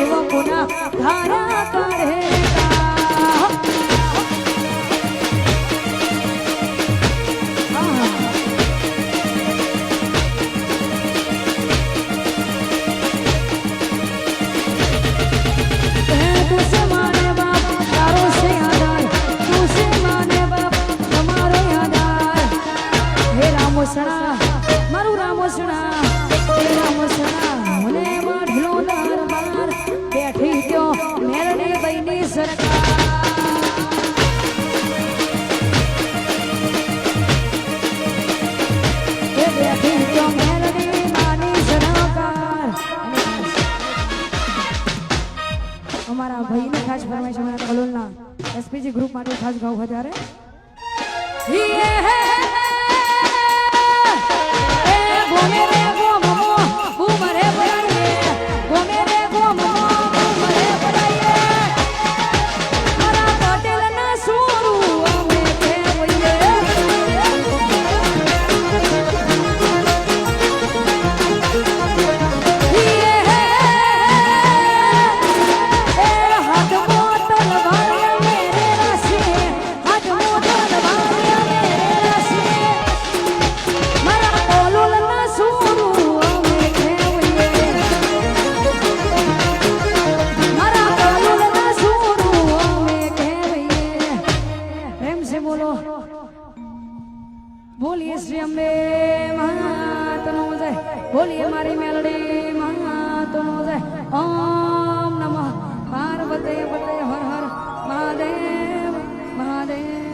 સેવકોના ધારા કરે મારું રામોસણા મને વાઢલો દરબાર બેઠી ગયો મેરડે બઈની સરકાર એ બેઠી ગયો મેરડે માની સરકાર અમારા ભાઈને ખાસ ફરમાઈશ અમારા કલોલના એસપીજી ગ્રુપ માટે ખાસ ગાવ અત્યારે बोलिए श्री अम्बे महात्मो जय बोलिए मारी मेलडी महात्मो जय ओम नमः पार्वती पते हर हर महादेव महादेव